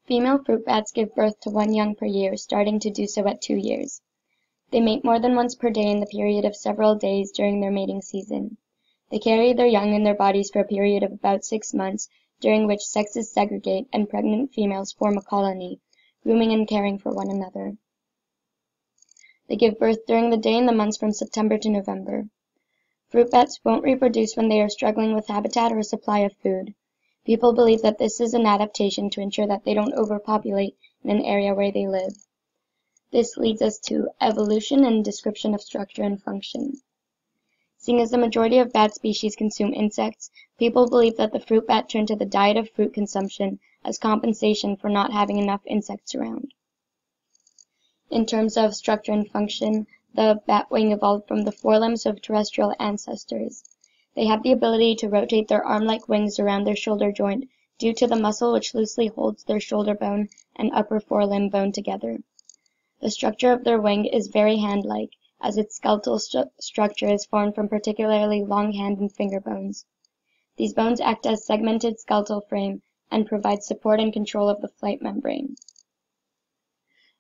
Female fruit bats give birth to one young per year, starting to do so at 2 years. They mate more than once per day in the period of several days during their mating season. They carry their young in their bodies for a period of about 6 months, during which sexes segregate and pregnant females form a colony, grooming and caring for one another. They give birth during the day in the months from September to November. Fruit bats won't reproduce when they are struggling with habitat or a supply of food. People believe that this is an adaptation to ensure that they don't overpopulate in an area where they live. This leads us to evolution and description of structure and function. Seeing as the majority of bat species consume insects, people believe that the fruit bat turned to the diet of fruit consumption as compensation for not having enough insects around. In terms of structure and function, the batwing evolved from the forelimbs of terrestrial ancestors. They have the ability to rotate their arm-like wings around their shoulder joint due to the muscle which loosely holds their shoulder bone and upper forelimb bone together. The structure of their wing is very hand-like, as its skeletal structure is formed from particularly long hand and finger bones. These bones act as segmented skeletal frame and provide support and control of the flight membrane.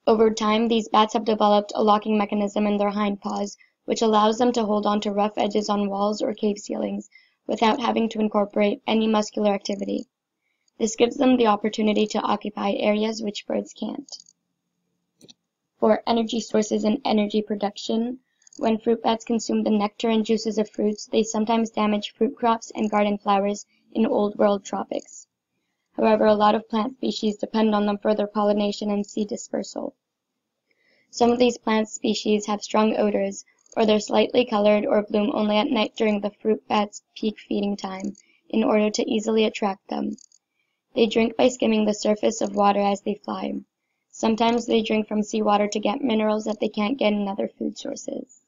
Over time, these bats have developed a locking mechanism in their hind paws, which allows them to hold onto rough edges on walls or cave ceilings without having to incorporate any muscular activity. This gives them the opportunity to occupy areas which birds can't. For energy sources and energy production, when fruit bats consume the nectar and juices of fruits, they sometimes damage fruit crops and garden flowers in Old World tropics. However, a lot of plant species depend on them for their pollination and seed dispersal. Some of these plant species have strong odors, or they're slightly colored or bloom only at night during the fruit bat's peak feeding time, in order to easily attract them. They drink by skimming the surface of water as they fly. Sometimes they drink from seawater to get minerals that they can't get in other food sources.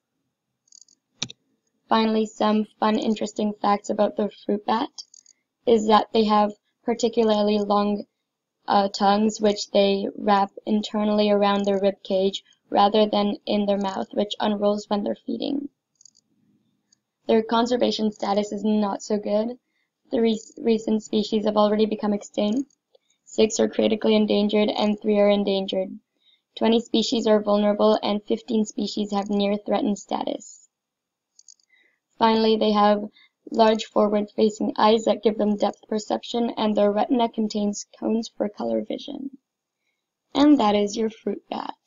Finally, some fun, interesting facts about the fruit bat is that they have particularly long tongues, which they wrap internally around their rib cage rather than in their mouth, which unrolls when they're feeding. Their conservation status is not so good. 3 recent species have already become extinct, 6 are critically endangered, and 3 are endangered. 20 species are vulnerable, and 15 species have near-threatened status. Finally, they have large forward-facing eyes that give them depth perception, and their retina contains cones for color vision. And that is your fruit bat.